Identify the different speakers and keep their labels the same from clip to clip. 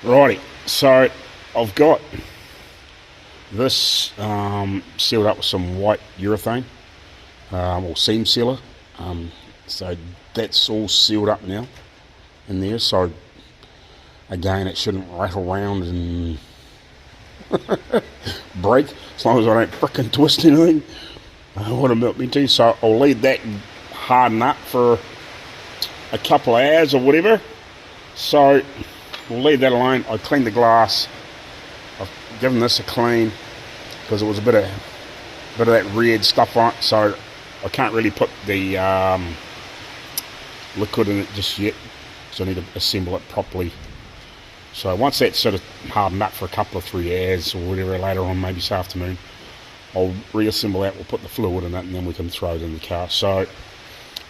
Speaker 1: Righty, so I've got this sealed up with some white urethane or seam sealer. So that's all sealed up now in there. So again, it shouldn't rattle around and break as long as I don't frickin' twist anything. I want to melt me too. So I'll leave that harden up for a couple of hours or whatever. So we'll leave that alone. I cleaned the glass. I've given this a clean because it was a bit of that red stuff on it. So I can't really put the liquid in it just yet. So I need to assemble it properly. So once that's sort of hardened up for a couple of 3 hours or whatever later on, maybe this afternoon, I'll reassemble that. We'll put the fluid in it and then we can throw it in the car. So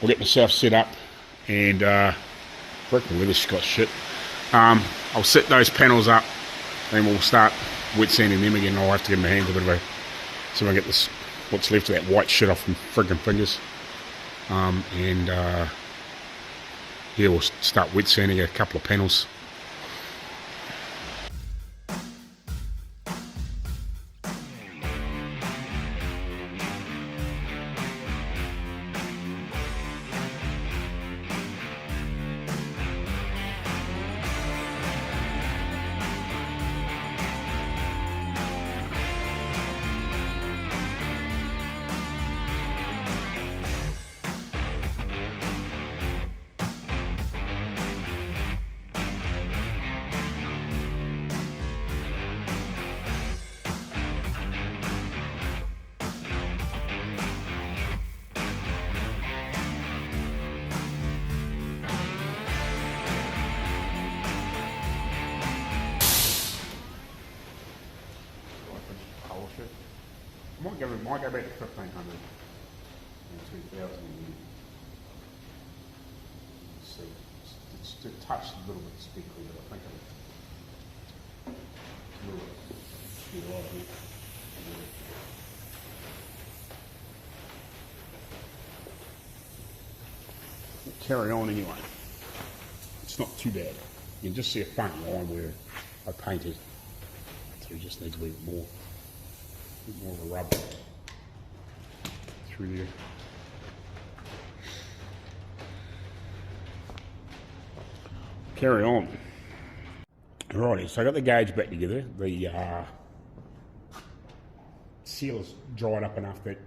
Speaker 1: I'll get myself set up and freaking weather's got shit. I'll set those panels up and we'll start wet sanding them again. I'll have to give my hands a bit of a, so I get this, what's left of that white shit off my friggin' fingers. Yeah, we'll start wet sanding a couple of panels. Might go back to 1500 and 2000. See, it's touched a little bit speckly, but I think it's a little bit too light here. We'll carry on anyway. It's not too bad. You can just see a faint line where I painted, so it just needs a bit more of a rub through there. Carry on. Alrighty, so I got the gauge back together. The seal's dried up enough that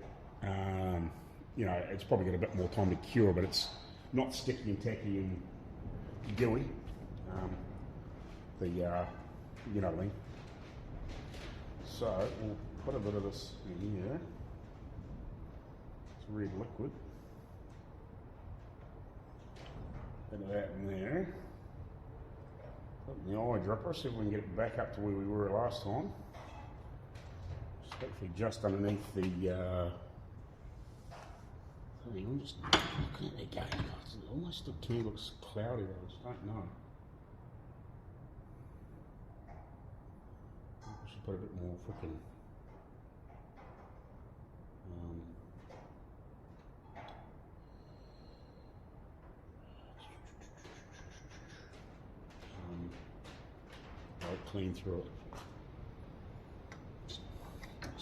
Speaker 1: you know, it's probably got a bit more time to cure, but it's not sticky and tacky and gooey. You know what I mean. So we'll put a bit of this in here. It's red liquid. Bit of that in there. Put in the eye dripper, see if we can get it back up to where we were last time. Hopefully just underneath the I'm just looking at that again. It almost still looks cloudy, I just don't know. I should put a bit more freaking I'll clean through it. It's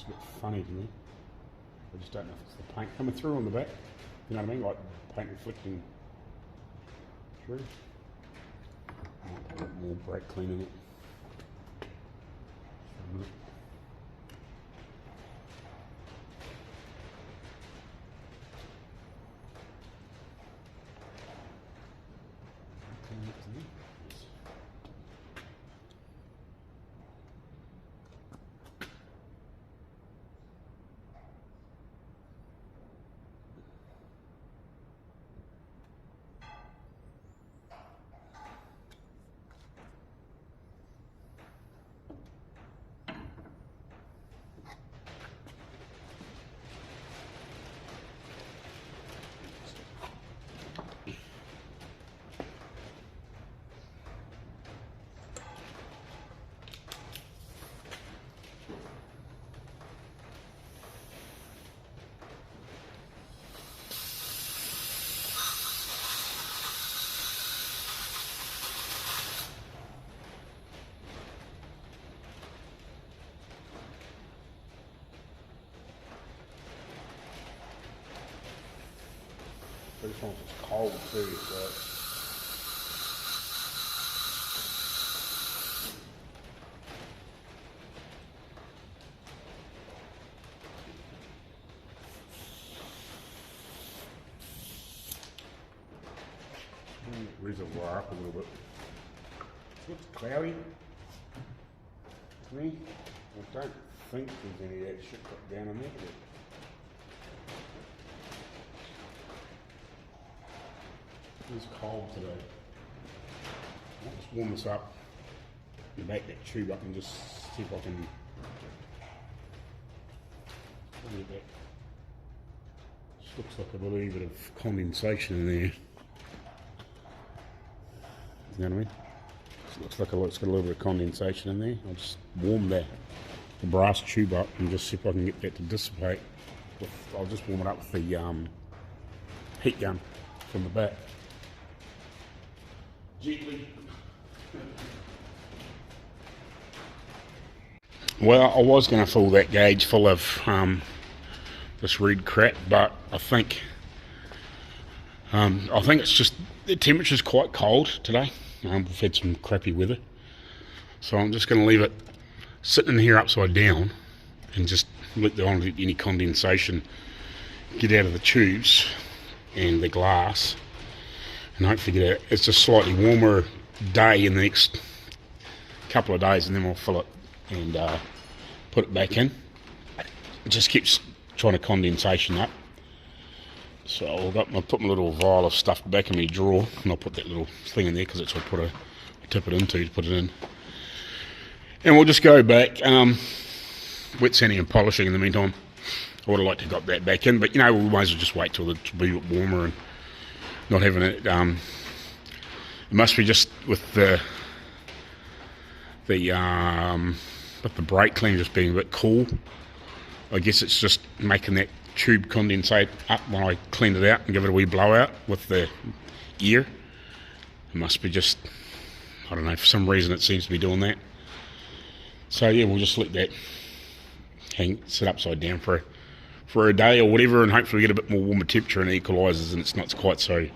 Speaker 1: a bit funny to me. I just don't know if it's the paint coming through on the back. You know what I mean? Like paint reflecting through. I might put a bit more brake clean in it. This one's cold too, so. Reservoir up a little bit. It looks cloudy to me. I don't think there's any of that shit put down in there. It's cold today. I'll just warm this up and make that tube up and just see if I can get that. This looks like a little bit of condensation in there. You know what I mean? It looks like it's got a little bit of condensation in there. I'll just warm the brass tube up and just see if I can get that to dissipate. I'll just warm it up with the heat gun from the back. Gently. Well, I was going to fill that gauge full of this red crap, but I think it's just the temperature's quite cold today. We've had some crappy weather, so I'm just going to leave it sitting in here upside down and just let any condensation get out of the tubes and the glass, and hopefully get out. It's a slightly warmer day in the next couple of days, and then we'll fill it and put it back in. It just keeps trying to condensation up. So I'll put my little vial of stuff back in my drawer, and I'll put that little thing in there because that's what I tip it into to put it in. And we'll just go back, wet sanding and polishing in the meantime. I would have liked to have got that back in, but we might as well just wait till it's a bit warmer and not having it. It must be just with the brake cleaner just being a bit cool. I guess it's just making that tube condensate up when I cleaned it out and give it a wee blowout with the ear. It must be just, I don't know, for some reason it seems to be doing that. So yeah, we'll just let that sit upside down for a day or whatever, and hopefully we get a bit more warmer temperature and it equalises and it's not quite so,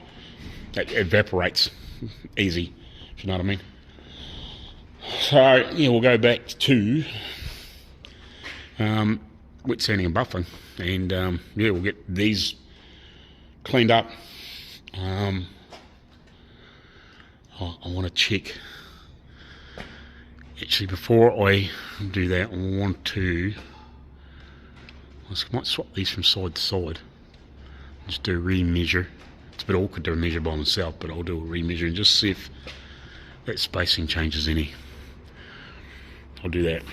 Speaker 1: it evaporates easy, if you know what I mean. So yeah, we'll go back to wet sanding and buffing, and yeah, we'll get these cleaned up. I want to check, actually before I do that, I might swap these from side to side, just do a re-measure. It's a bit awkward to measure by myself, but I'll do a re-measure and just see if that spacing changes any. I'll do that.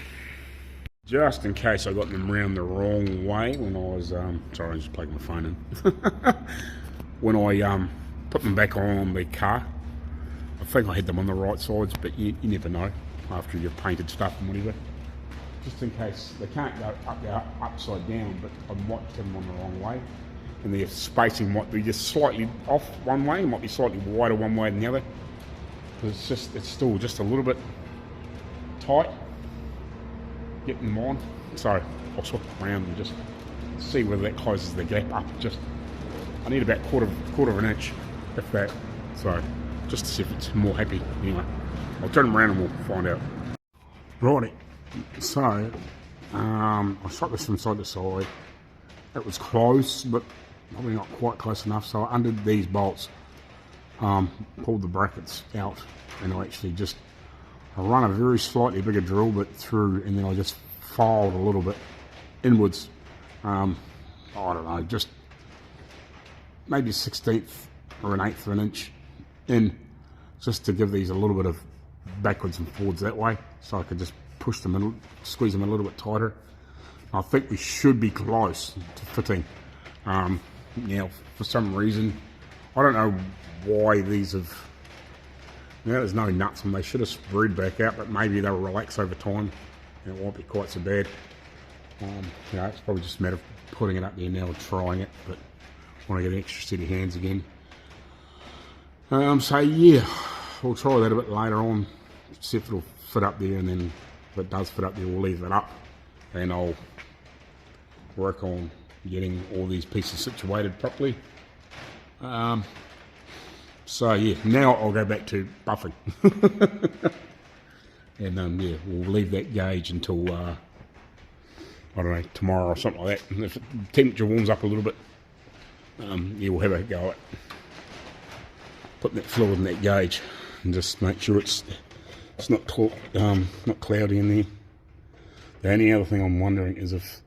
Speaker 1: Just in case I got them round the wrong way when I was, sorry, I just plugged my phone in. When I put them back on the car, I think I had them on the right sides, but you never know after you've painted stuff and whatever. Just in case, they can't go upside down, but I might have them on the wrong way. And their spacing might be just slightly off one way, it might be slightly wider one way than the other. Because it's still just a little bit tight. Getting them on, so I'll swap it around and just see whether that closes the gap up. I need about quarter of an inch, if that. So just to see if it's more happy. Anyway, I'll turn them around and we'll find out. Righty. So I shot this from side to side. It was close, but probably not quite close enough. So I undid these bolts, pulled the brackets out, and I actually just. I run a very slightly bigger drill bit through, and then I just filed a little bit inwards. I don't know, just maybe a 1/16 or an 1/8 of an inch in, just to give these a little bit of backwards and forwards that way, so I could just push them in, squeeze them a little bit tighter. I think we should be close to fitting. Now, for some reason, I don't know why these have. Now there's no nuts and they should have spread back out, but maybe they'll relax over time and it won't be quite so bad. It's probably just a matter of putting it up there now and trying it, but I want to get an extra set of hands again. So yeah, we'll try that a bit later on, see if it'll fit up there, and then if it does fit up there, we'll leave it up and I'll work on getting all these pieces situated properly. So yeah, now I'll go back to buffing. And yeah, we'll leave that gauge until I don't know, tomorrow or something like that. And if the temperature warms up a little bit, yeah, we'll have a go at putting that fluid in that gauge and just make sure it's not cloudy in there. The only other thing I'm wondering is if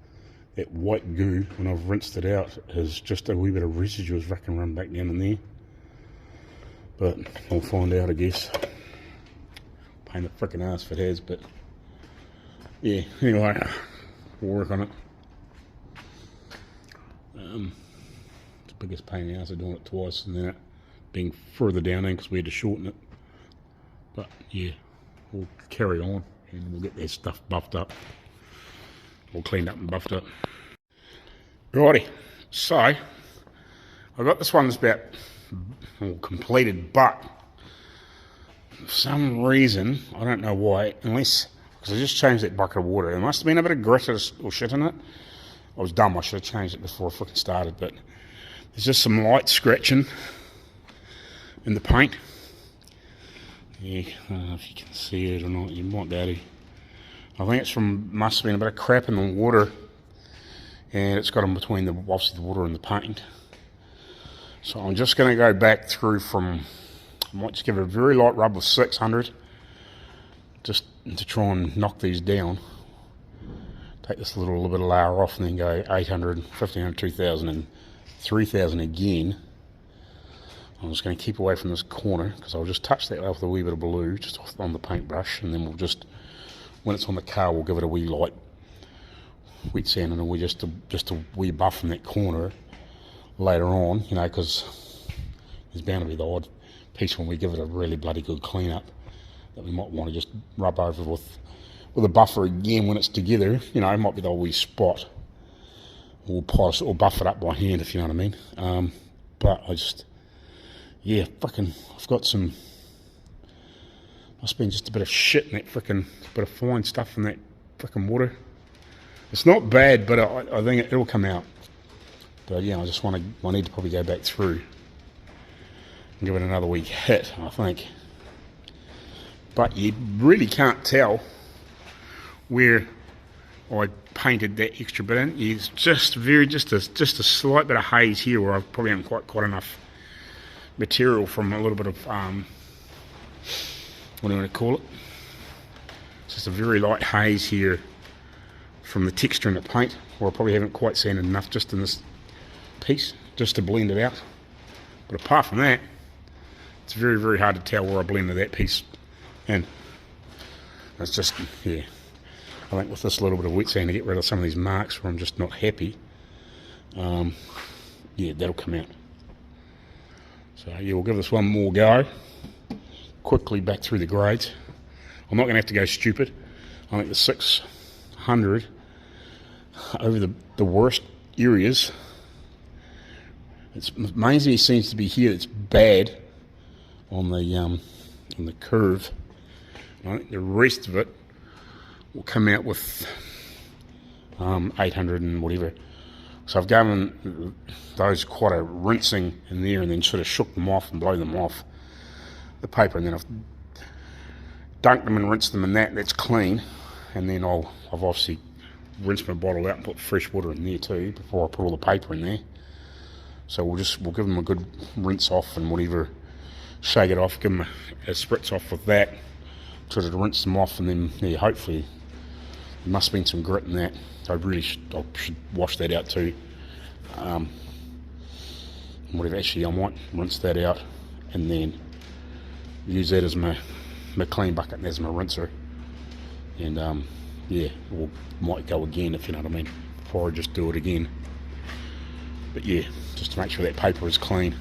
Speaker 1: that white goo, when I've rinsed it out, is just a wee bit of residue is racking run back down in there. But I'll find out, I guess. Pain in the frickin' ass if it has, but yeah, anyway, we'll work on it. It's the biggest pain in the ass of doing it twice and then it being further down in because we had to shorten it. But yeah, we'll carry on and we'll get that stuff buffed up. All cleaned up and buffed up. Righty, so I got this one that's about all completed, but for some reason, I don't know why, because I just changed that bucket of water. There must have been a bit of grit or shit in it. I was dumb, I should have changed it before I fucking started, but there's just some light scratching in the paint. Yeah, I don't know if you can see it or not, you might be able to. I think it's must have been a bit of crap in the water, and it's got in between obviously the water and the paint. So I'm just going to go back through I might just give it a very light rub with 600, just to try and knock these down. Take this little bit of layer off and then go 800, 1500, 2000 and 3000 again. I'm just going to keep away from this corner because I'll just touch that with a wee bit of blue just on the paintbrush, and then we'll just, when it's on the car, we'll give it a wee light wet sand and we just a wee buff in that corner later on, you know, because there's bound to be the odd piece when we give it a really bloody good clean up that we might want to just rub over with a buffer again when it's together. You know, it might be the old wee spot. We'll polish it or buff it up by hand, if you know what I mean. But I just, yeah, fucking, I've got some, must have been just a bit of shit in that frickin', bit of fine stuff in that frickin' water. It's not bad, but I think it'll come out. But yeah, I need to probably go back through and give it another week hit, I think. But you really can't tell where I painted that extra bit in. It's just a slight bit of haze here where I probably haven't quite got enough material from a little bit of what do you want to call it? It's just a very light haze here from the texture in the paint, where I probably haven't quite seen enough just in this piece just to blend it out. But apart from that, it's very, very hard to tell where I blended that piece in. It's just, yeah, I think with this little bit of wet sand to get rid of some of these marks where I'm just not happy, yeah, that'll come out. So yeah, we'll give this one more go. Quickly back through the grades. I'm not going to have to go stupid. I think the 600 over the worst areas, it's mainly seems to be here that's bad on the curve. I think the rest of it will come out with 800 and whatever. So I've given those quite a rinsing in there and then sort of shook them off and blow them off the paper, and then I've dunked them and rinsed them in that's clean, and then I've obviously rinsed my bottle out and put fresh water in there too before I put all the paper in there. So we'll give them a good rinse off and whatever, shake it off, give them a spritz off with that, sort of rinse them off, and then yeah, hopefully there must have been some grit in that. I should wash that out too. Whatever, actually I might rinse that out and then use that as my clean bucket and as my rinser, and yeah, might go again, if you know what I mean, before I just do it again. But yeah, just to make sure that paper is clean.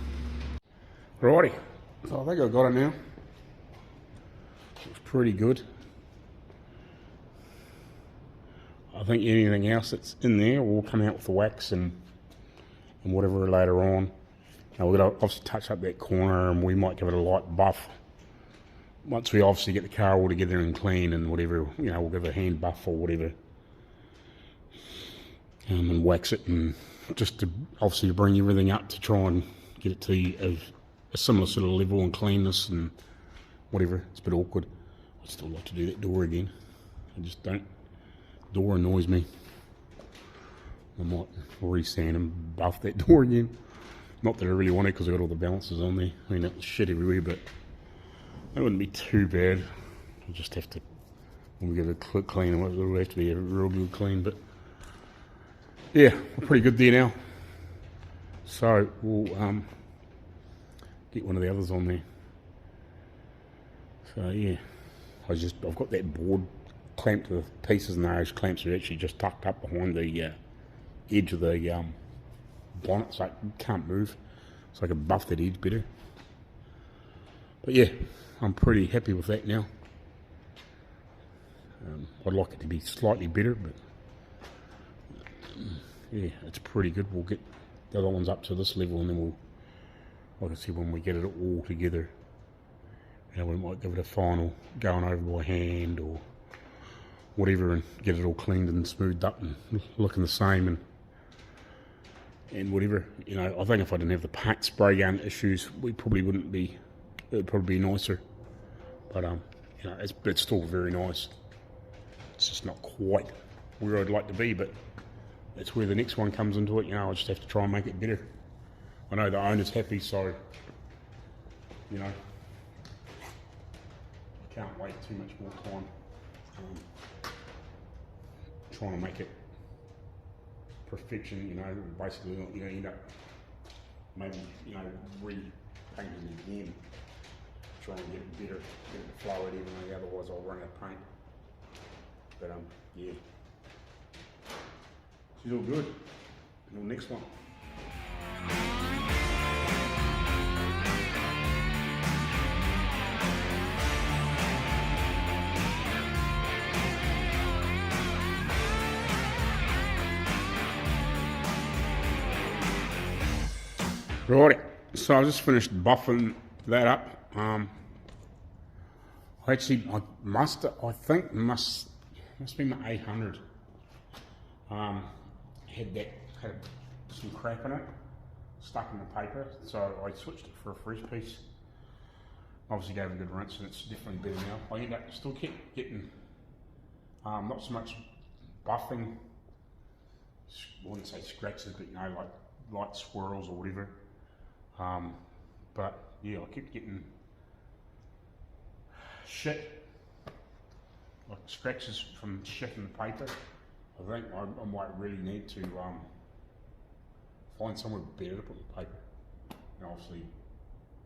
Speaker 1: Righty, so I think I've got it now. Looks pretty good. I think anything else that's in there will come out with the wax and whatever later on. Now we're going to obviously touch up that corner, and we might give it a light buff once we obviously get the car all together and clean and whatever. You know, we'll give it a hand buff or whatever, and wax it, and just to obviously bring everything up to try and get it to a similar sort of level and cleanness and whatever. It's a bit awkward. I'd still like to do that door again. I just don't. Door annoys me. I might re-sand and buff that door again. Not that I really want to, because I've got all the balances on there. I mean, that was shit everywhere, but that wouldn't be too bad. I'll just have to, when we get a quick clean, it'll have to be a real good clean, but yeah, we're pretty good there now. So we'll get one of the others on there. So yeah, I've got that board clamped to the pieces, and those clamps are actually just tucked up behind the edge of the bonnet, so it can't move, so I can buff that edge better. But yeah, I'm pretty happy with that now. I'd like it to be slightly better, but yeah, it's pretty good. We'll get the other ones up to this level, and then we'll, like I said, when we get it all together, you know, we might give it a final going over by hand or whatever, and get it all cleaned and smoothed up and looking the same, and whatever. You know, I think if I didn't have the paint spray gun issues, we probably wouldn't be. It would probably be nicer, but you know, it's still very nice. It's just not quite where I'd like to be, but that's where the next one comes into it. You know, I just have to try and make it better. I know the owner's happy, so you know, I can't wait too much more time. Trying to make it perfection, you know, basically, you know, end up maybe, you know, repainting it again, trying to get it better, get it to flow it evenly, otherwise I'll run out of paint. But yeah, she's all good. And the next one. Right, so I just finished buffing that up. I think must be my 800. Had some crap in it, stuck in the paper, so I switched it for a fresh piece. Obviously gave it a good rinse, and it's definitely better now. I end up still kept getting not so much buffing, I wouldn't say scratches, but you know, like light swirls or whatever. But yeah, I kept getting shit, like scratches from shit in the paper. I think I might really need to find somewhere better to put the paper. And obviously,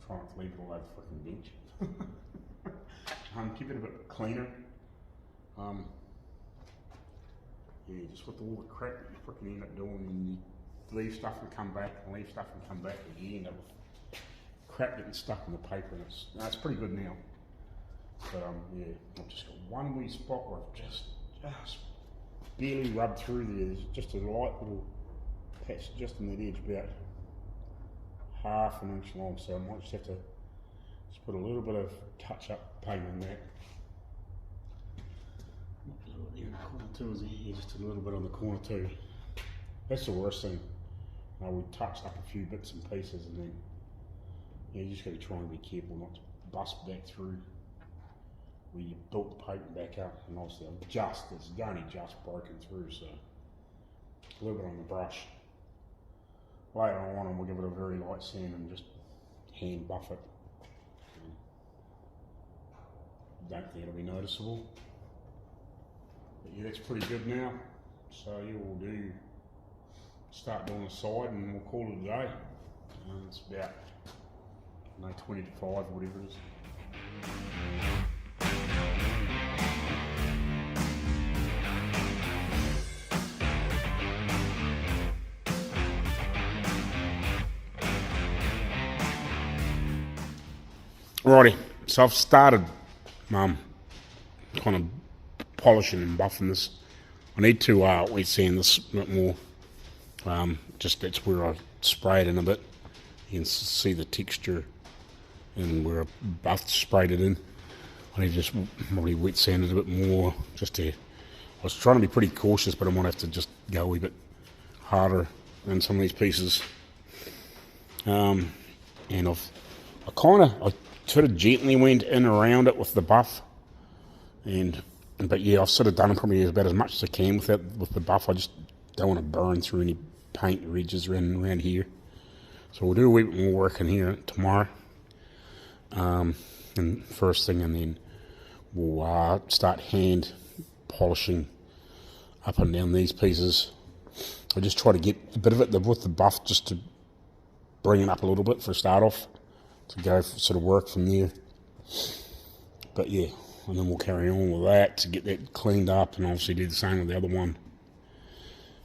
Speaker 1: try not to leave it all over the freaking bench. Keep it a bit cleaner. Yeah, just with all the crap that you freaking end up doing, and you leave stuff and come back, and leave stuff and come back, and you end up with crap getting stuck in the paper. And it's pretty good now. But yeah, I've just got one wee spot where I've just barely rubbed through there. There's just a light little patch just on the edge, about half an inch long, so I might just have to just put a little bit of touch-up paint on that. In the corner too, is here, just a little bit on the corner too. That's the worst thing. We touched up a few bits and pieces, and then you just got to try and be careful not to bust back through where you built the paper back up. And obviously it's only just broken through, so a little bit on the brush. Later on, we'll give it a very light sand and just hand buff it. Don't think it'll be noticeable. But yeah, that's pretty good now. So you will start doing the side, and we'll call it a day. It's about 20 to 5, whatever it is. Alrighty, so I've started kind of polishing and buffing this. I need to wet sand this a bit more. Just that's where I sprayed in a bit. You can see the texture and where I sprayed it in. I need to just probably wet sand it a bit more. I was trying to be pretty cautious, but I might have to just go a wee bit harder in some of these pieces. Yeah, and I sort of gently went in around it with the buff, but yeah, I've sort of done probably about as much as I can with the buff. I just don't want to burn through any paint ridges around here. So we'll do a wee bit more work in here tomorrow, and first thing, and then we'll start hand polishing up and down these pieces. I just try to get a bit of it with the buff just to bring it up a little bit for a start off, to go sort of work from there. But yeah, and then we'll carry on with that to get that cleaned up, and obviously do the same with the other one.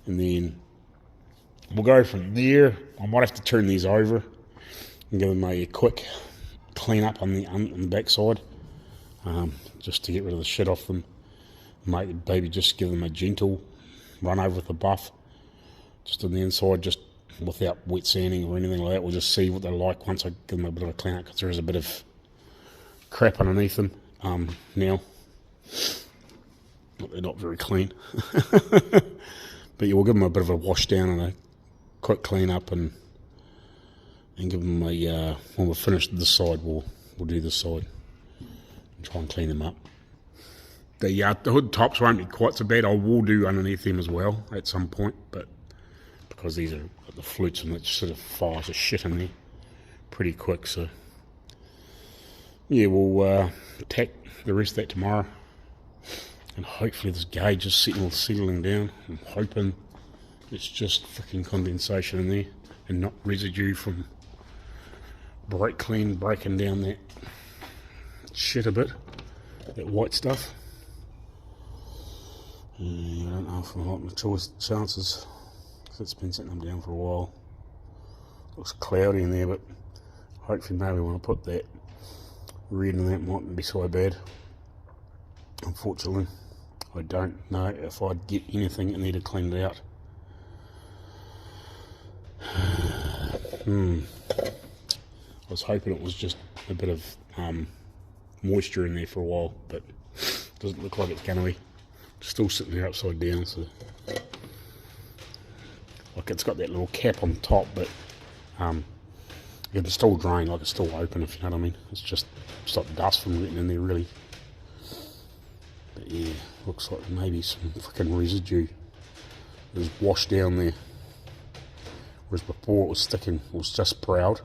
Speaker 1: And then we'll go from there. I might have to turn these over and give them a quick clean up on the back side, just to get rid of the shit off them. Maybe just give them a gentle run over with the buff, just on the inside, just without wet sanding or anything like that. We'll just see what they're like once I give them a bit of a clean up, because there is a bit of crap underneath them now. They're not very clean. But yeah, we'll give them a bit of a wash down and a quick clean up, and give them a when we've finished this side, we'll do this side and try and clean them up. The hood tops won't be quite so bad. I will do underneath them as well at some point, but because these are the flutes and it sort of fires the shit in there pretty quick, so yeah, we'll attack the rest of that tomorrow, and hopefully this gauge is settling down. I'm hoping it's just freaking condensation in there and not residue from brake clean breaking down that shit a bit, that white stuff. I don't know if I like my chances, because it's been sitting them down for a while. Looks cloudy in there, but hopefully maybe when I put that red in, that mightn't be so bad. Unfortunately, I don't know if I'd get anything in there to clean it out. I was hoping it was just a bit of moisture in there for a while, but it doesn't look like it's going to be. Still sitting there upside down, so like it's got that little cap on top, but it's still drying, like it's still open, if you know what I mean. It's just stopped dust from getting in there, really. But yeah, looks like maybe some freaking residue is washed down there, whereas before it was sticking, it was just proud,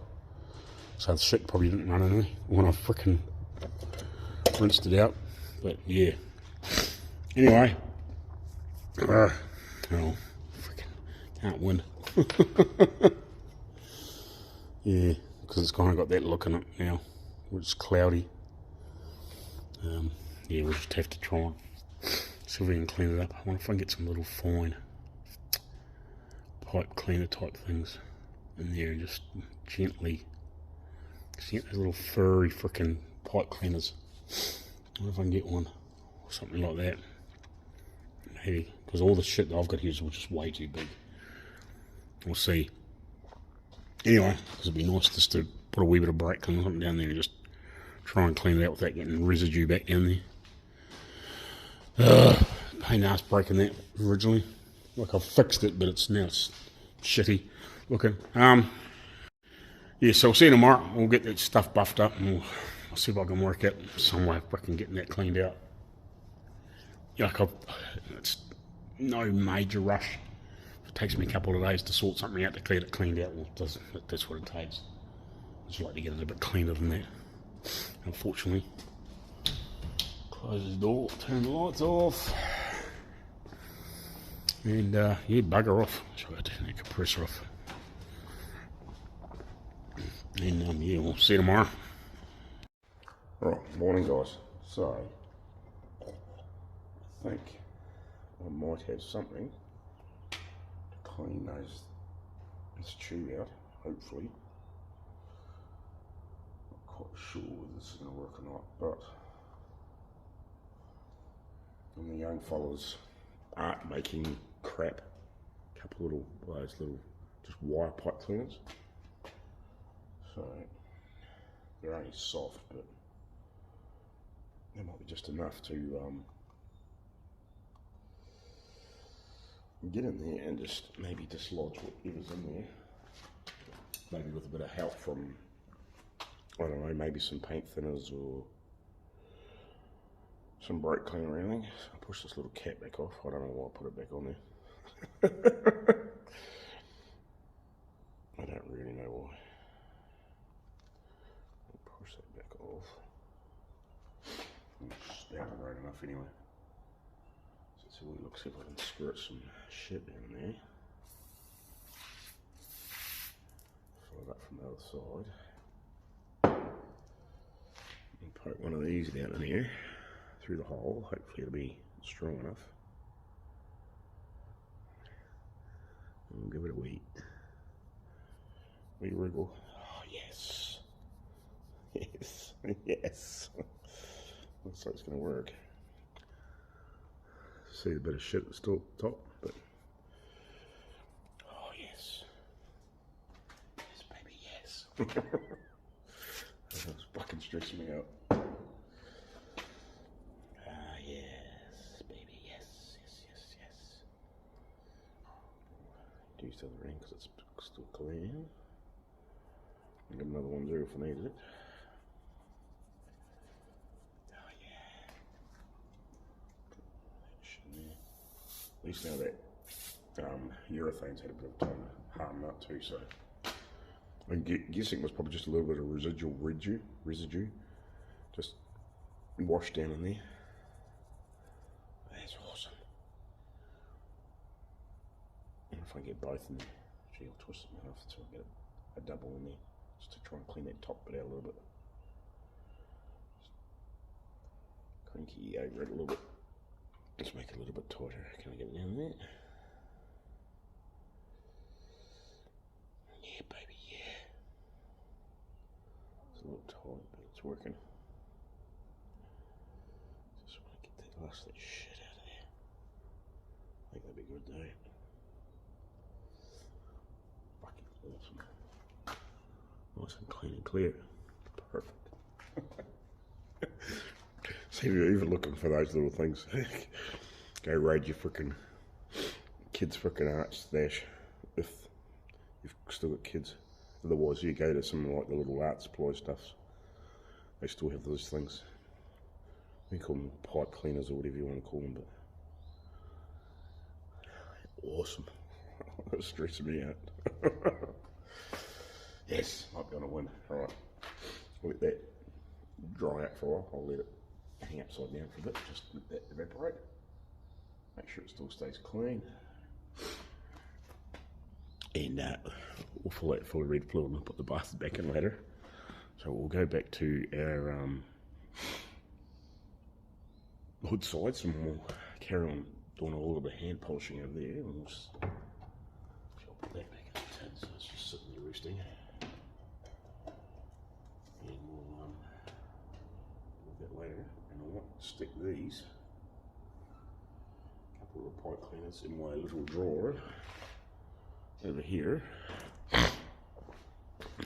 Speaker 1: so the shit probably didn't run anyway when I freaking rinsed it out. But yeah, anyway, oh, freaking can't win. Yeah, because it's kind of got that look in it now, where it's cloudy. Yeah, we'll just have to try and see if we can clean it up. I wonder if I can get some little fine pipe cleaner type things in there and just gently get those little furry freaking pipe cleaners. I wonder if I can get one or something like that. Maybe, because all the shit that I've got here is just way too big. We'll see. Anyway, because it'd be nice just to put a wee bit of brake cleaner or something down there and just try and clean it out without getting residue back down there. Pain in the ass breaking that originally. Like I fixed it, but it's shitty looking. Yeah, so we'll see you tomorrow. We'll get that stuff buffed up, and I'll see if I can work out some way of freaking getting that cleaned out. Like it's no major rush. If it takes me a couple of days to sort something out to get it cleaned out, well, that's what it takes. I just like to get it a bit cleaner than that. Unfortunately. Close the door, turn the lights off, and yeah, bugger off. So I turn that compressor off. And yeah, we'll see you tomorrow. Alright, morning guys. So, I think I might have something to clean this tube out, hopefully. Not quite sure whether this is going to work or not, but and the young fellas aren't making crap. A couple little those little just wire pipe cleaners. So they're only soft, but they might be just enough to get in there and just maybe dislodge whatever's in there. Maybe with a bit of help from I don't know, maybe some paint thinners or some brake cleaner or anything. I'll push this little cap back off. I don't know why I put it back on there. I don't really know why. I'll push that back off. It's down right enough anyway. So let's see what it looks like if I can squirt some shit down there. Follow that from the other side. And poke one of these down in here through the hole. Hopefully it'll be strong enough. And we'll give it a wee wriggle. Oh yes. Yes. Yes. Looks like it's gonna work. See a bit of shit at the top, but oh yes. Yes, baby, yes. That's fucking stressing me out. Ah, yes, baby, yes, yes, yes, yes. Do still the ring because it's still clean. I'll get another one there if I needed it. Oh, yeah. That shit in there. At least now that urethane's had a bit of time to harden up too, so. I'm guessing it was probably just a little bit of residual residue, just washed down in there. That's awesome. And if I get both in there, gee, I'll twist them enough so I get a double in there, just to try and clean that top bit out a little bit. Just cranky over it a little bit. Let's make it a little bit tighter. Can I get it down there? Yeah, baby, yeah. It's a little tight, but it's working. Just want to get that last of that shit out of there. I think that'd be good though. Fucking awesome. Nice and clean and clear. Perfect. See, you're even looking for those little things. Go raid your frickin' kids' frickin' art stash if you've still got kids. Otherwise, you go to some like the little art supply stuffs. They still have those things. We call them pipe cleaners or whatever you want to call them, but awesome. That's stressing me out. Yes, I'm gonna win. Alright. Let that dry out for a while. I'll let it hang upside down for a bit, just let that evaporate. Make sure it still stays clean. And we'll fill that full of red fluid and put the bastard back in later. So we'll go back to our hood sides and we'll carry on doing all of the hand polishing over there. And we'll just, I'll put that back in the tin so it's just sitting there roosting. And we'll do that later. And I want to stick these, a couple of pipe cleaners in my little drawer over here.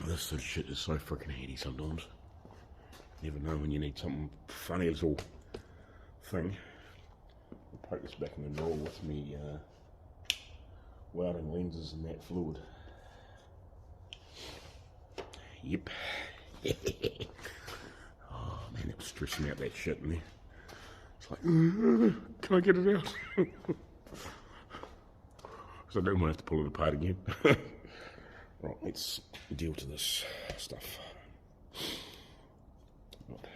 Speaker 1: This sort of shit is so freaking handy sometimes. You never know when you need something funny little thing. I'll poke this back in the drawer with me welding lenses and that fluid. Yep. Oh man, that was stressing out that shit in there. It's like, can I get it out? Because I don't want to have to pull it apart again. Right, let's deal to this stuff. Right.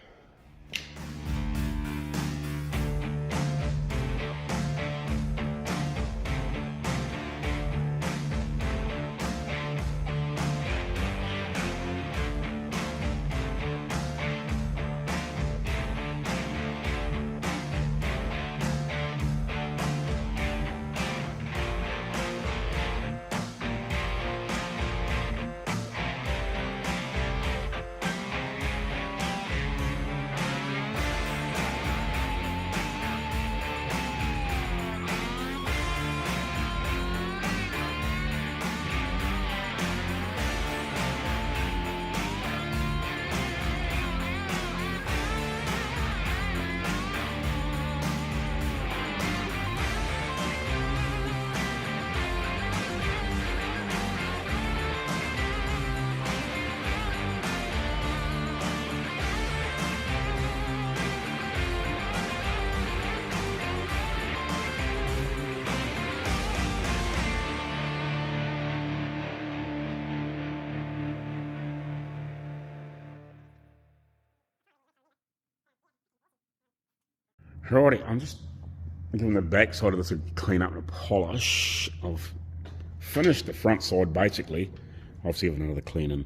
Speaker 1: Righty, I'm just giving the back side of this a clean up and a polish. I've finished the front side basically. Obviously have another clean and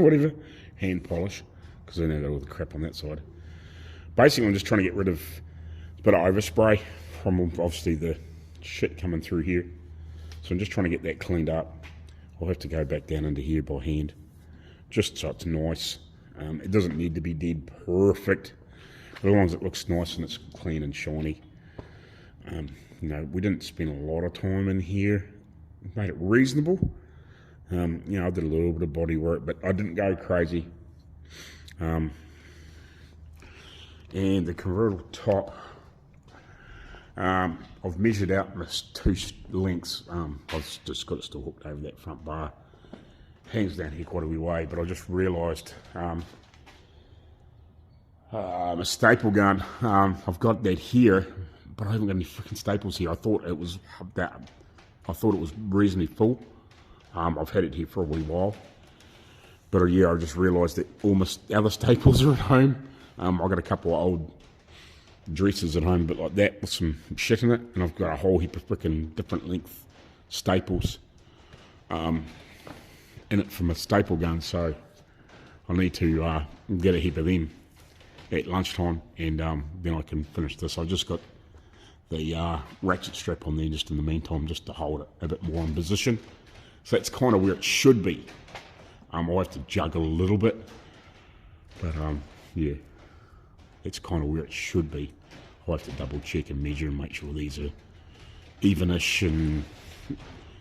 Speaker 1: whatever, hand polish, because I know got all the crap on that side. Basically I'm just trying to get rid of a bit of overspray from obviously the shit coming through here. So I'm just trying to get that cleaned up. I'll have to go back down into here by hand, just so it's nice. It doesn't need to be dead perfect, but as long as it looks nice and it's clean and shiny. You know, we didn't spend a lot of time in here. Made it reasonable. You know, I did a little bit of body work, but I didn't go crazy. And the convertible top, I've measured out my two lengths. I've just got it still hooked over that front bar. Hangs down here quite a wee way, but I just realised a staple gun. I've got that here, but I haven't got any freaking staples here. I thought it was reasonably full. I've had it here for a wee while, but yeah, I just realised that all my other staples are at home. I've got a couple of old dressers at home, but like that with some shit in it, and I've got a whole heap of freaking different length staples in it from a staple gun, so I need to get a heap of them at lunchtime, and then I can finish this. I've just got the ratchet strap on there just in the meantime, just to hold it a bit more in position. So that's kind of where it should be. I'll have to juggle a little bit, but yeah, it's kind of where it should be. I'll have to double check and measure and make sure these are evenish and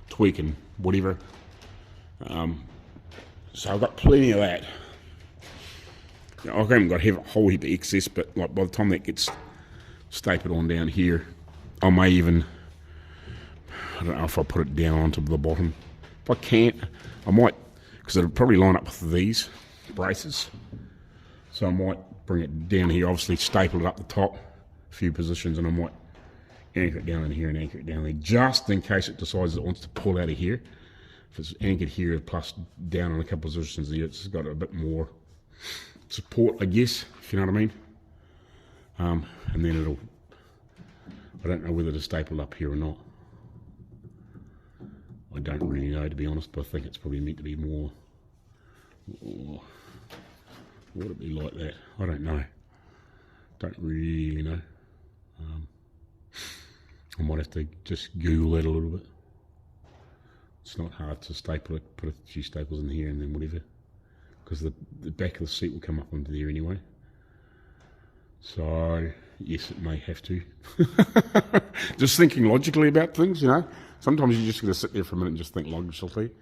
Speaker 1: tweak and whatever. So I've got plenty of that. I haven't got a whole heap of excess, but like by the time that gets stapled on down here, I may even, I don't know if I put it down onto the bottom. If I can't, I might, because it'll probably line up with these braces. So I might bring it down here, obviously staple it up the top, a few positions, and I might anchor it down in here and anchor it down there, just in case it decides it wants to pull out of here. If it's anchored here plus down in a couple of positions there, it's got a bit more support, I guess, if you know what I mean. And then it'll, I don't know whether to staple up here or not. I don't really know, to be honest, but I think it's probably meant to be more, or would it be like that? I don't know. Don't really know. I might have to just Google that a little bit. It's not hard to staple it, put a few staples in here and then whatever, because the back of the seat will come up onto there anyway. So yes, it may have to. Just thinking logically about things, you know. Sometimes you just got to sit there for a minute and just think logically.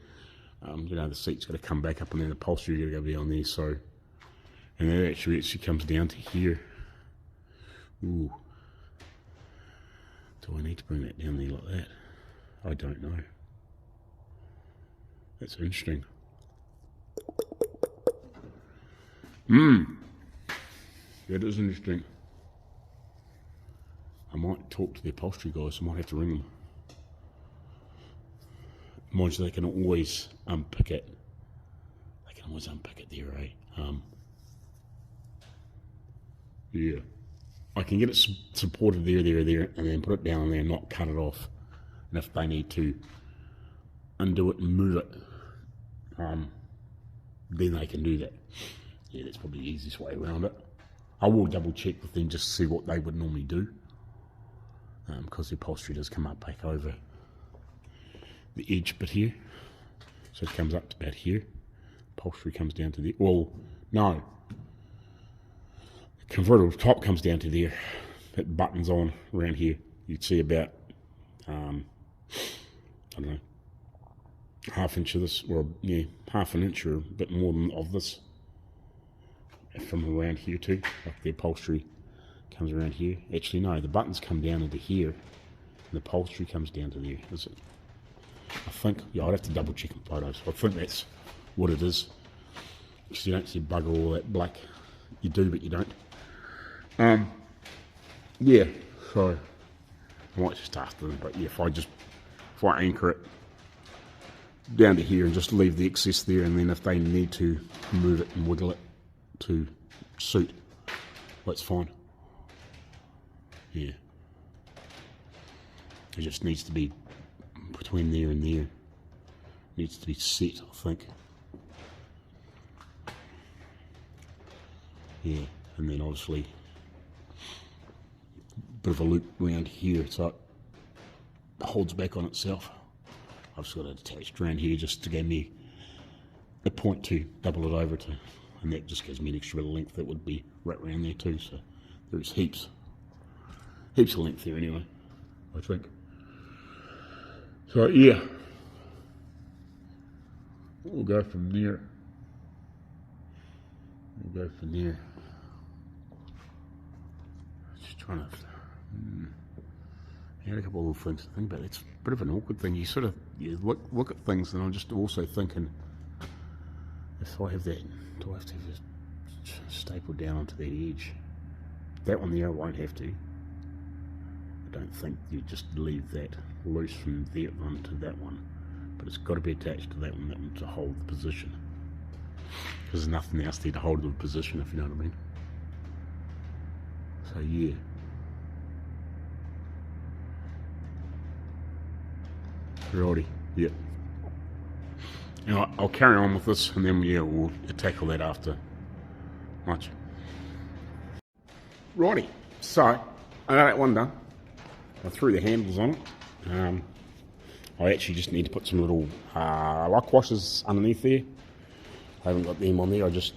Speaker 1: You know, the seat's got to come back up and then the upholstery got to go down there. So, and then it actually comes down to here. Ooh. Do I need to bring that down there like that? I don't know. That's interesting. That is interesting. I might talk to the upholstery guys. I might have to ring them. Mind you, they can always unpick it. They can always unpick it there, eh? Yeah. I can get it supported there, and then put it down there and not cut it off. And if they need to undo it and move it, then they can do that. Yeah, that's probably the easiest way around it. I will double check with them just to see what they would normally do, because the upholstery does come up back over the edge bit here, so it comes up to about here. Upholstery comes down to there. Well, no, the convertible top comes down to there. It buttons on around here. You'd see about I don't know, half inch of this, or yeah, half an inch or a bit more than of this from around here too. Like the upholstery comes around here. Actually no, the buttons come down into here and the upholstery comes down to there. Is it? I think, yeah, I'd have to double check in photos. I think that's what it is. Because you don't see bugger all that black. You do, but you don't. Yeah, so I might just ask them, but yeah, if I anchor it down to here and just leave the excess there, and then if they need to move it and wiggle it to suit, that's fine. Yeah. It just needs to be between there and there. Needs to be set, I think. Yeah, and then obviously a bit of a loop around here so it holds back on itself. I've just got it attached around here just to give me a point to double it over to, and that just gives me an extra bit of length that would be right around there too. So there's heaps of length there anyway, I think. So yeah, we'll go from there. Just trying to. I had a couple of little things to think about. It's a bit of an awkward thing. You sort of look at things, and I'm just also thinking, if I have that, do I have to have this stapled down onto that edge? That one there I won't have to. I don't think you just leave that loose from that one to that one, but it's got to be attached to that one to hold the position. Because there's nothing else there to hold the position, if you know what I mean. So yeah. Righty, yep. Now I'll carry on with this, and then yeah, we'll tackle that after lunch. Righty, so I got that one done. I threw the handles on it. I actually just need to put some little lock washers underneath there. I haven't got them on there. I just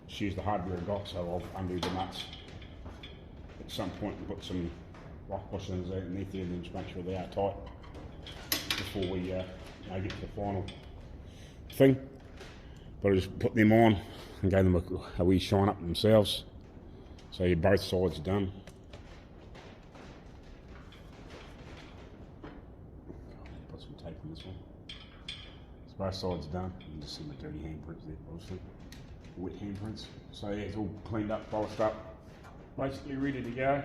Speaker 1: used the hardware I got, so I'll undo the nuts at some point and put some lock washers underneath there, and then just make sure they are tight before we get to the final thing. But I just put them on and gave them a wee shine up themselves. So yeah, both sides are done. Put some tape on this one. So both sides are done. You can just see my dirty handprints there, obviously. Wet handprints. So yeah, it's all cleaned up, polished up, basically ready to go.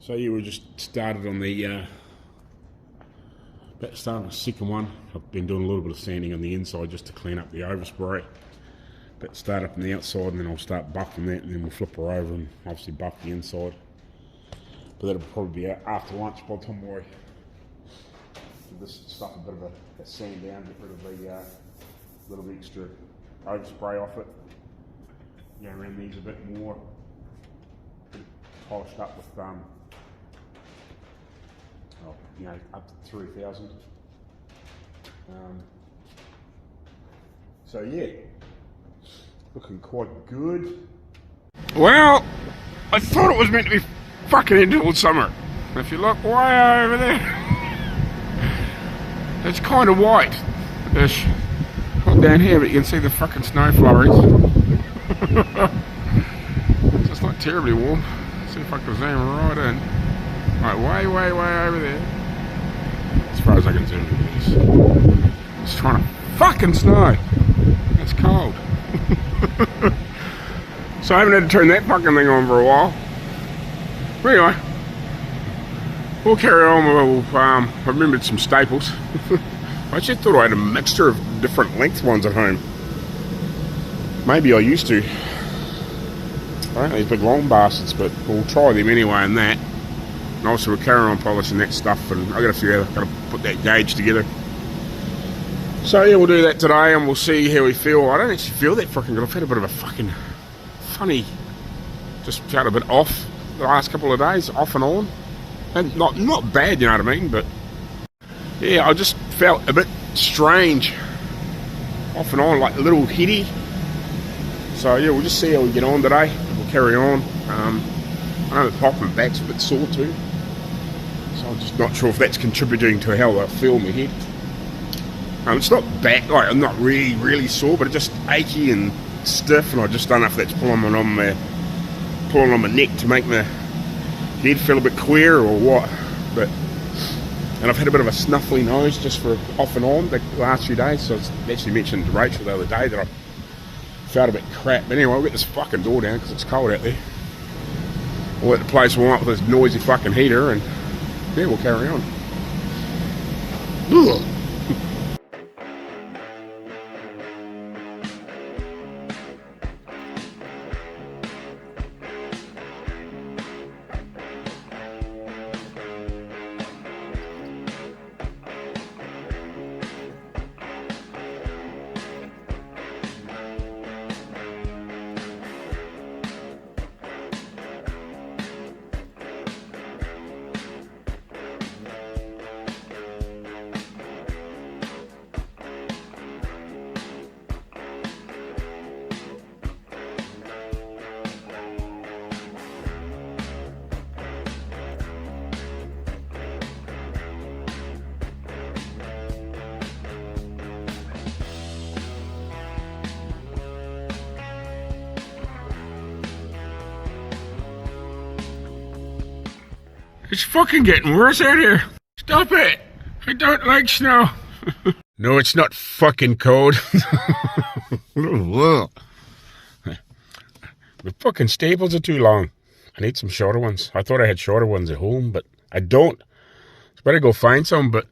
Speaker 1: So yeah, we just started on the about to start on the second one. I've been doing a little bit of sanding on the inside just to clean up the overspray. But start up on the outside, and then I'll start buffing that, and then we'll flip her over and obviously buff the inside. But that'll probably be after lunch by the time I give this stuff a bit of a sand down, get rid of the little bit extra overspray off it. Go around these a bit more, polished up with up to 3,000. So yeah, looking quite good. Well, I thought it was meant to be fucking into all summer. If you look way over there, it's kind of white-ish. Not down here, but you can see the fucking snow flurries. It's just not terribly warm. Let's see if I can zoom right in. Right, way over there. As far as I can zoom in, it's trying to fucking snow. It's cold. So I haven't had to turn that fucking thing on for a while. But anyway, we'll carry on. I remembered some staples. I actually thought I had a mixture of different length ones at home. Maybe I used to. I don't know these big long bastards, but we'll try them anyway and that. And also we'll carry on polishing that stuff, and I got to put that gauge together. So yeah, we'll do that today, and we'll see how we feel. I don't actually feel that fucking good. I've had a bit of a fucking funny, just felt a bit off the last couple of days, off and on, and not bad, you know what I mean, but yeah, I just felt a bit strange, off and on, like a little heady. So yeah, we'll just see how we get on today. We'll carry on. I know the top and back's a bit sore too, so I'm just not sure if that's contributing to how I feel in my head. It's not bad, like I'm not really sore, but it's just achy and stiff, and I just don't know if that's pulling on my neck to make my head feel a bit queer or what. And I've had a bit of a snuffly nose just for off and on the last few days, so I actually mentioned to Rachel the other day that I felt a bit crap. But anyway, I'll get this fucking door down because it's cold out there. We'll let the place warm up with this noisy fucking heater, and yeah, we'll carry on. Ugh. It's fucking getting worse out here. Stop it. I don't like snow. No, it's not fucking cold. The fucking staples are too long. I need some shorter ones. I thought I had shorter ones at home, but I don't. I better go find some, but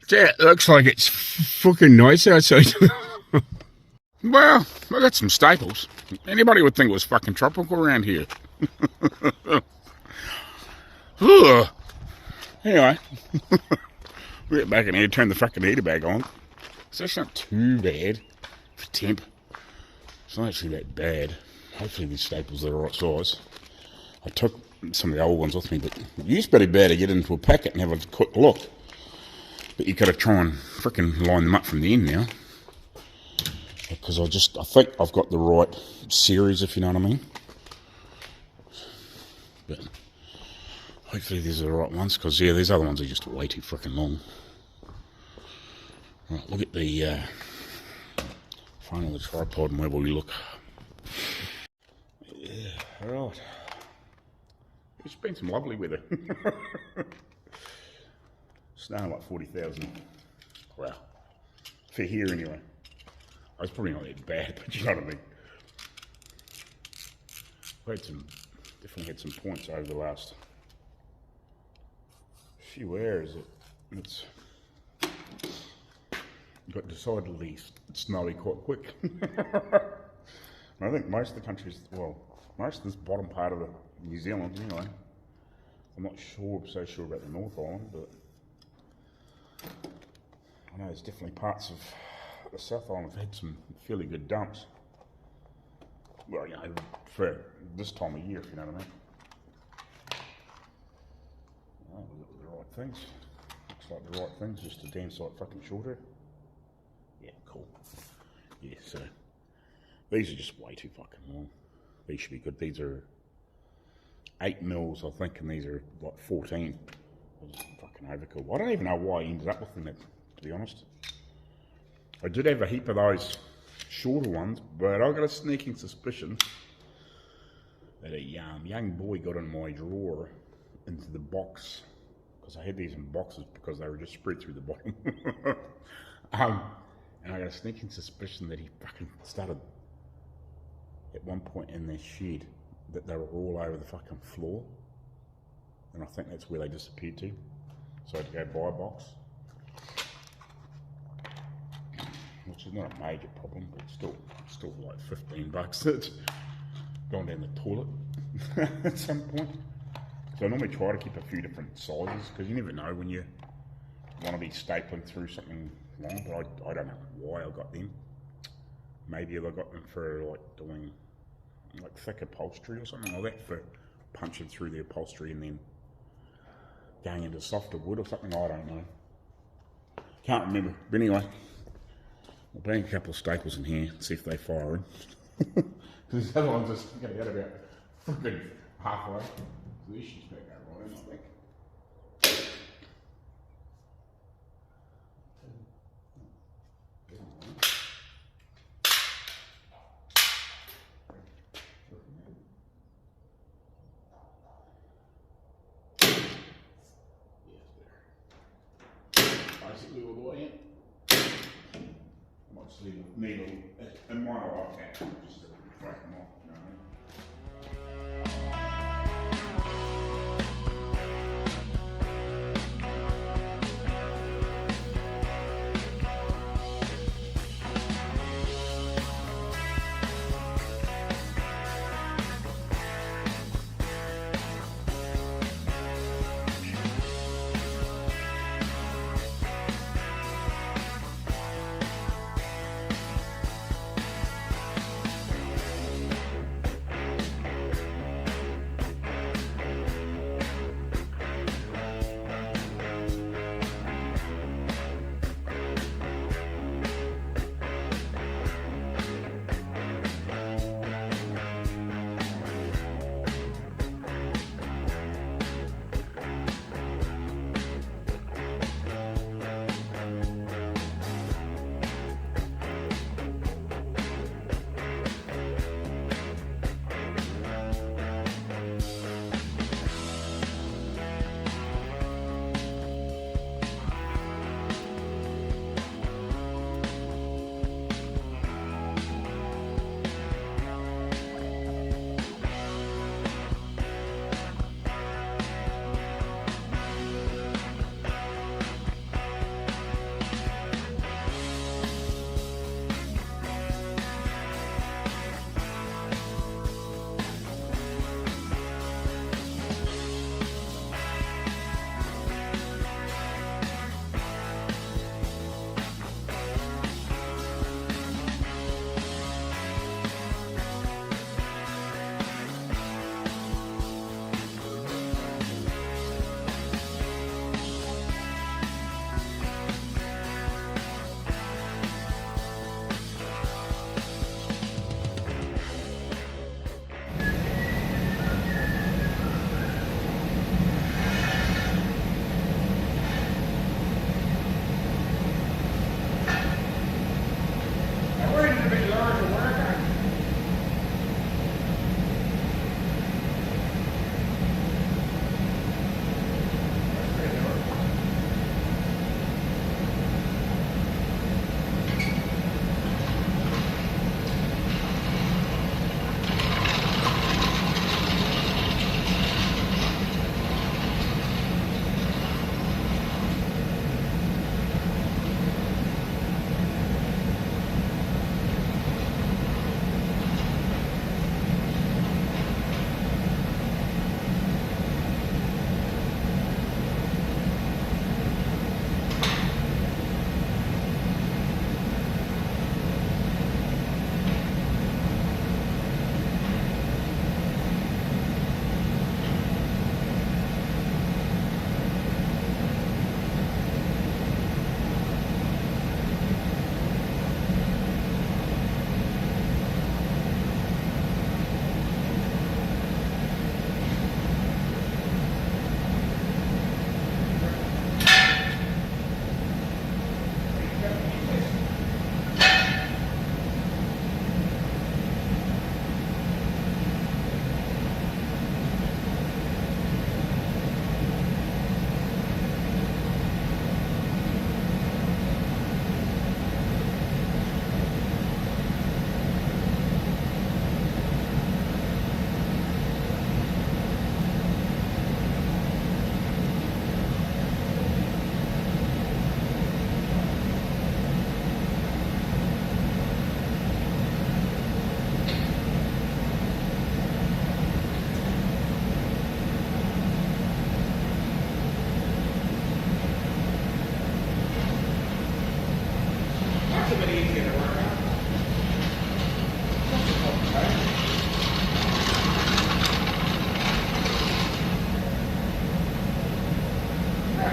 Speaker 1: yeah, it looks like it's fucking nice outside. Well, I got some staples. Anybody would think it was fucking tropical around here. Anyway, we get back in here, turn the fucking heater back on. So that's not too bad for temp. It's not actually that bad. Hopefully these staples are the right size. I took some of the old ones with me, but it used to be better to get into a packet and have a quick look. But you got to try and frickin' line them up from the end now. Because I think I've got the right series, if you know what I mean. But hopefully these are the right ones, because yeah, these other ones are just way too frickin' long. Right, look at the front of the tripod and where we look. Yeah, right. It's been some lovely weather. Snowing like 40,000. Wow. For here anyway. It's probably not that bad, but you know what I mean. We definitely had some points over the last few hours. It's got decidedly snowy quite quick. I think most of the countries, well, most of this bottom part of New Zealand anyway. I'm not so sure about the North Island, but I know there's definitely parts of the South Island have had some fairly good dumps. Well, you know, for this time of year, if you know what I mean. Oh, we got the right things. Looks like the right things, just a damn sight fucking shorter. Yeah, cool. Yeah, so these are just way too fucking long. These should be good. These are 8 mils, I think, and these are like 14. That's fucking overkill. I don't even know why I ended up with them, to be honest. I did have a heap of those shorter ones, but I got a sneaking suspicion that a young boy got in my drawer into the box, because I had these in boxes because they were just spread through the bottom. And I got a sneaking suspicion that he fucking started at one point in their shed that they were all over the fucking floor, and I think that's where they disappeared to. So I had to go buy a box. Which is not a major problem, but still like $15. It's gone down the toilet at some point. So I normally try to keep a few different sizes, because you never know when you want to be stapling through something long. But I don't know why I got them. Maybe I got them for like doing like thick upholstery or something like that, for punching through the upholstery and then going into softer wood or something. I don't know. Can't remember. But anyway. I'll bang a couple of staples in here and see if they fire in. Because the other one's just going to get about freaking halfway. So this should back out right in, I think. Basically all the way in. Leave a needle and one off that just to break them off, you know what I mean?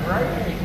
Speaker 1: right?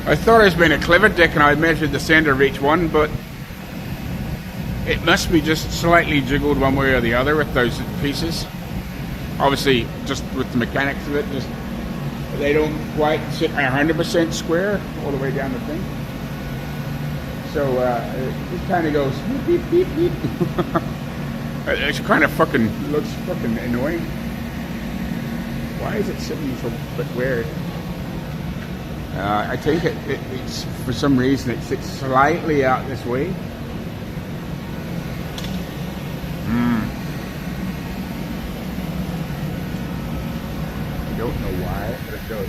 Speaker 1: I thought I was being a clever dick and I measured the centre of each one, but it must be just slightly jiggled one way or the other with those pieces. Obviously, just with the mechanics of it, just they don't quite sit 100% square all the way down the thing. So it kind of goes beep beep beep. It's kind of fucking looks fucking annoying. Why is it sitting so bit weird? I think it's for some reason it sits slightly out this way. I don't know why, but it does.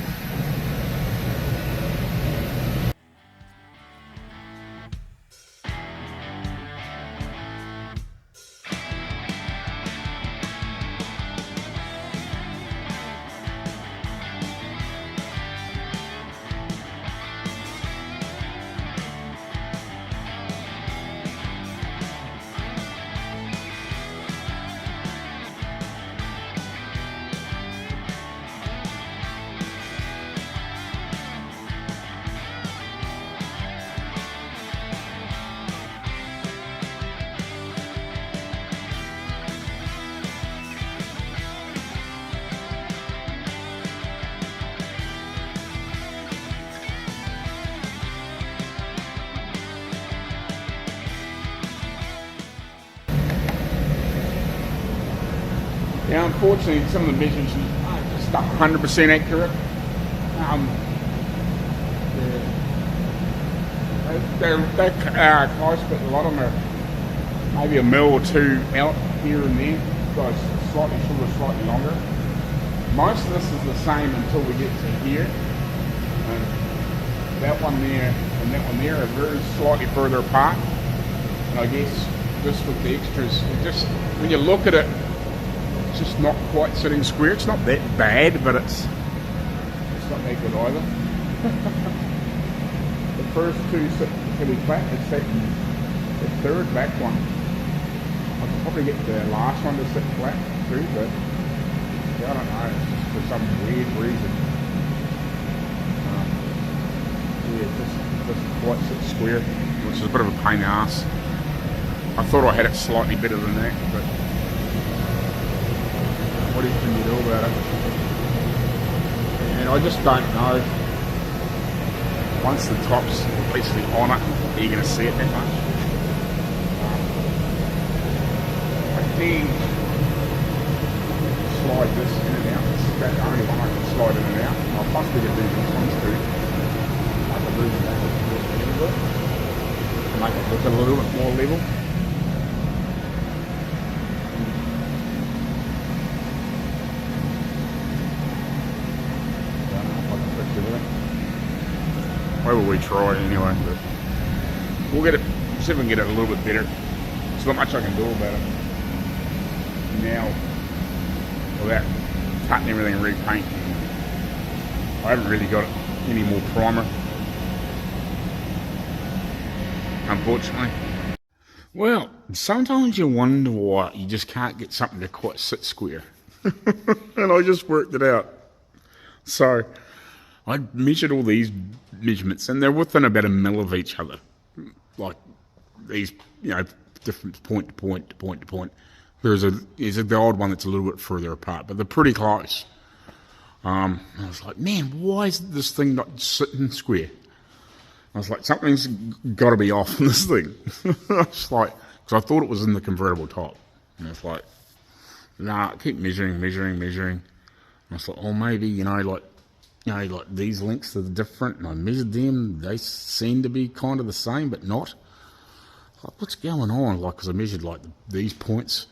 Speaker 1: Now, unfortunately, some of the measurements aren't just 100% accurate. They're close, but a lot of them are maybe a mil or two out here and there. Guys, slightly shorter, slightly longer. Most of this is the same until we get to here. That one there and that one there are very slightly further apart. And I guess just with the extras, it just when you look at it, it's just not quite sitting square. It's not that bad, but it's not that good either. The first two sit pretty flat. The third back one, I could probably get the last one to sit flat too, but yeah, I don't know. It's just for some weird reason. Yeah, it just doesn't quite sit square, which is a bit of a pain in the ass. I thought I had it slightly better than that, but what can you do about it? And I just don't know. Once the top's basically on it, are you going to see it that much? I think slide this in and out. This is the only one I can slide in and out. I'll possibly do these ones too. I can move that a little bit to make it look a little bit more level. Why would we try anyway? But we'll get it. See if we can get it a little bit better. There's not much I can do about it now without cutting everything and repaint. I haven't really got any more primer, unfortunately. Well, sometimes you wonder why you just can't get something to quite sit square. And I just worked it out. So I measured all these measurements and they're within about a mil of each other. Like these, you know, different point to point to point to point. There's the odd one that's a little bit further apart, but they're pretty close. I was like, man, why is this thing not sitting square? I was like, something's got to be off in this thing. I was like, Because I thought it was in the convertible top. And it's like, nah, I keep measuring. And I was like, oh, maybe, like these lengths are different. And I measured them. They seem to be kind of the same, but not. Like, what's going on? Like, because I measured, like, these points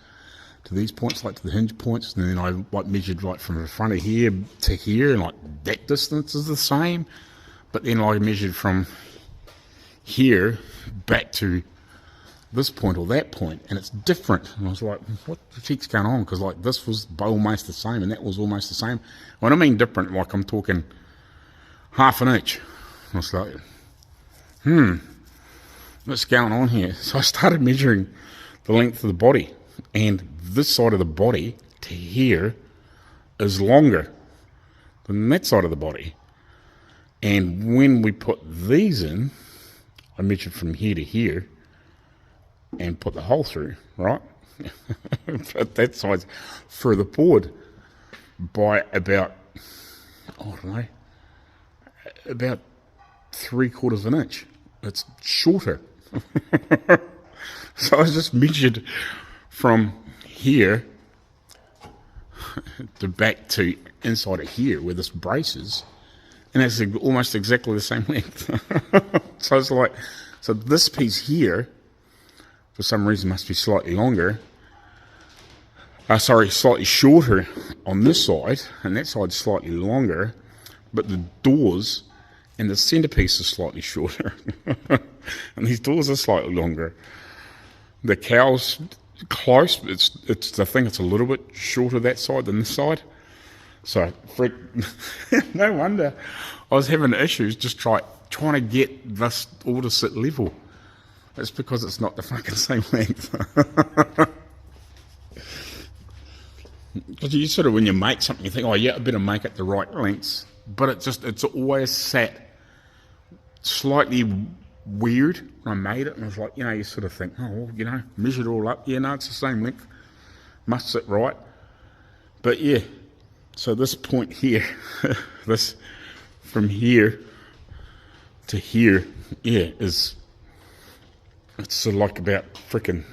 Speaker 1: to these points, like to the hinge points. And then I, like, measured, like, from the front of here to here. And, like, that distance is the same. But then I measured from here back to this point or that point, and it's different. And I was like, what the heck's going on? Because like this was almost the same and that was almost the same. When I mean different, like I'm talking half an inch. I was like, what's going on here? So I started measuring the length of the body, and this side of the body to here is longer than that side of the body. And when we put these in, I measured from here to here and put the hole through, right? But that side's further forward by about, I don't know, about 3/4 of an inch. It's shorter. So I just measured from here to back to inside of here where this brace is, and it's almost exactly the same length. So it's like, so this piece here, for some reason, must be slightly longer. Slightly shorter on this side, and that side's slightly longer, but the doors and the centerpiece is slightly shorter. And these doors are slightly longer. The cow's close, it's I think it's a little bit shorter that side than this side. So, no wonder I was having issues just trying to get this all to sit level. It's because it's not the fucking same length. Because you sort of, when you make something, you think, oh yeah, I better make it the right lengths. But it's always sat slightly weird when I made it. And I was like, you sort of think, oh, well, measure it all up. Yeah, no, it's the same length. Must sit right. But yeah, so this point here, this from here to here, yeah, it's sort of like about frickin'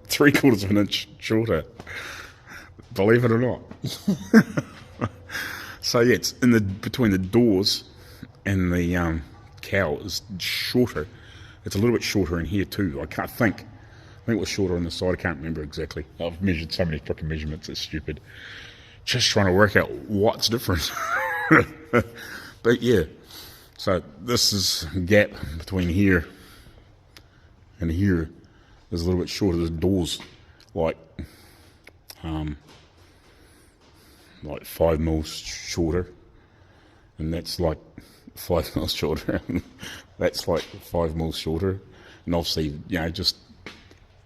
Speaker 1: 3/4 of an inch shorter. Believe it or not. So yeah, it's between the doors and the cowl is shorter. It's a little bit shorter in here too. I think it was shorter on the side. I can't remember exactly. I've measured so many frickin' measurements. It's stupid. Just trying to work out what's different. But yeah, so this is a gap between here and here is a little bit shorter. The doors like 5 mils shorter, and that's like 5 mils shorter. That's like 5 mils shorter, and obviously, just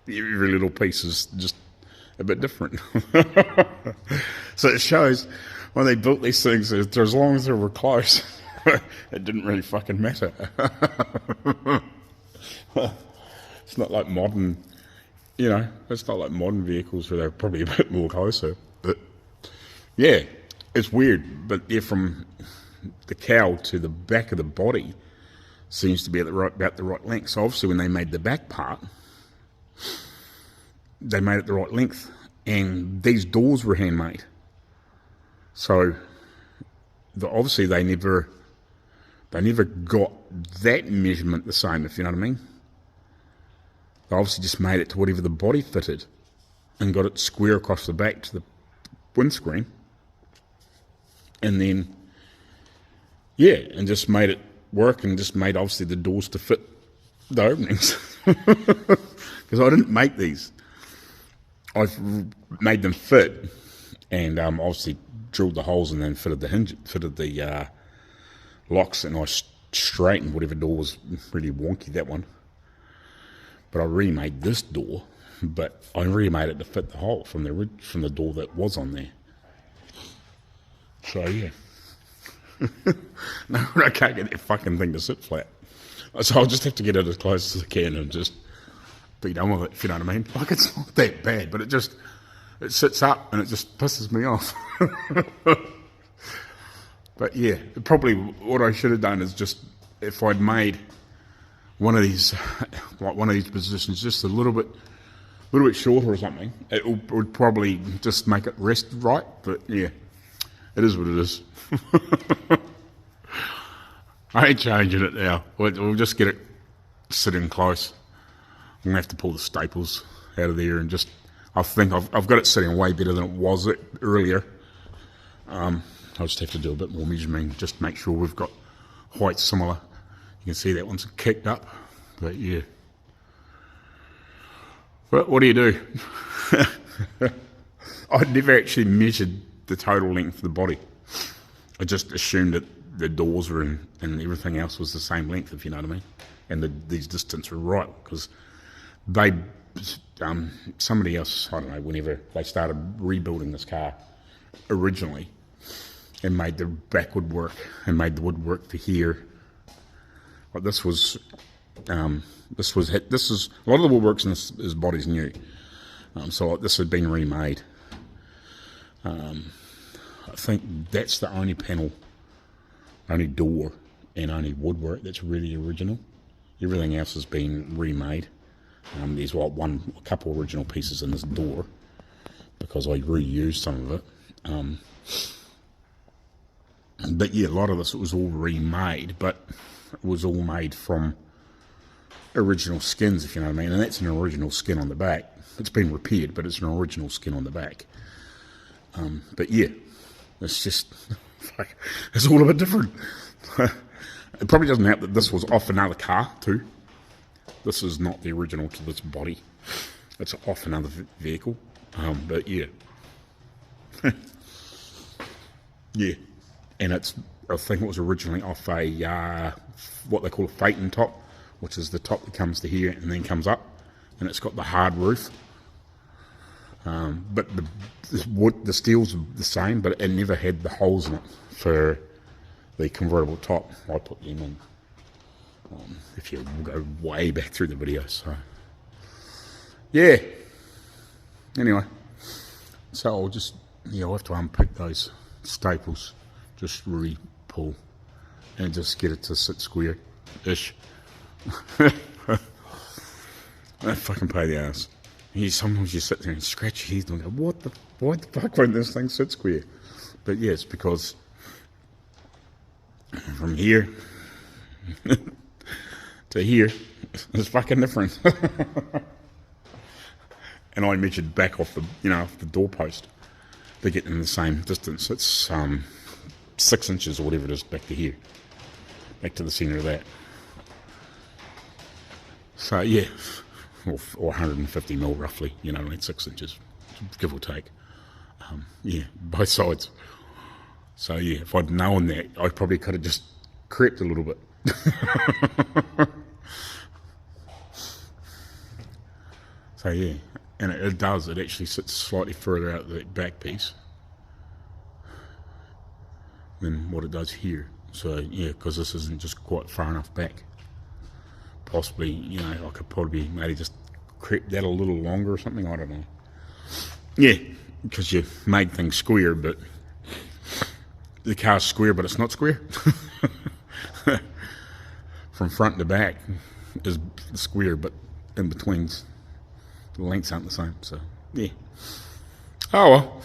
Speaker 1: every little piece is just a bit different. So it shows when they built these things, as long as they were close, it didn't really fucking matter. It's not like modern, it's not like modern vehicles where they're probably a bit more closer. But yeah, it's weird. But yeah, from the cowl to the back of the body seems to be about the right length. So obviously when they made the back part, they made it the right length. And these doors were handmade. So obviously they never got that measurement the same, if you know what I mean. They obviously just made it to whatever the body fitted and got it square across the back to the windscreen. And then, yeah, and just made it work and just made obviously the doors to fit the openings. Because I didn't make these. I've made them fit and obviously drilled the holes and then fitted the locks, and I straightened whatever door was really wonky, that one. But I remade this door, but I remade it to fit the hole from the door that was on there. So yeah. No, I can't get that fucking thing to sit flat. So I'll just have to get it as close as I can and just be done with it, if you know what I mean. Like, it's not that bad, but it sits up and it just pisses me off. But yeah, probably what I should have done is just, if I'd made one of these, like one of these positions, just a little bit shorter or something, it would probably just make it rest right. But yeah, it is what it is. I ain't changing it now. We'll just get it sitting close. I'm gonna have to pull the staples out of there and just. I think I've got it sitting way better than it was earlier. I'll just have to do a bit more measuring, just to make sure we've got heights similar. You can see that one's kicked up, but yeah. But what do you do? I'd never actually measured the total length of the body. I just assumed that the doors were in, and everything else was the same length, if you know what I mean. And these distances were right, because they, somebody else, I don't know, whenever they started rebuilding this car originally, and made the back woodwork and made the woodwork to here. But this is a lot of the woodworks in this body's new. So this had been remade. I think that's the only panel, only door, and only woodwork that's really original. Everything else has been remade. There's a couple original pieces in this door because I reused some of it. But yeah, a lot of this, it was all remade, but it was all made from original skins, if you know what I mean. And that's an original skin on the back. It's been repaired, but it's an original skin on the back. But yeah, it's just, it's all a bit different. It probably doesn't help that this was off another car too. This is not the original to this body. It's off another vehicle. But yeah. Yeah. And I think it was originally off a, what they call a Phaeton top, which is the top that comes to here and then comes up. And it's got the hard roof. But the steel's the same, but it never had the holes in it for the convertible top. I put them in, if you go way back through the video. So, yeah. Anyway, so I'll just, I'll have to unpick those staples, just re-pull, and just get it to sit square-ish. That fucking pay the ass. Sometimes you sit there and scratch your head and go, why the fuck won't this thing sit square? But yeah, it's because from here to here is fucking different. And I measured back off the, off the doorpost. They get in the same distance. It's 6 inches or whatever it is back to here, back to the centre of that. So yeah, or 150 mil roughly, 6 inches, give or take. Yeah, both sides. So yeah, if I'd known that, I probably could have just crept a little bit. So yeah, and it does. It actually sits slightly further out of that back piece than what it does here. So yeah, because this isn't just quite far enough back. Possibly, I could probably maybe just creep that a little longer or something. I don't know. Yeah, because you made things square, but the car's square, but it's not square. From front to back is square, but in between the lengths aren't the same. So yeah. Oh well.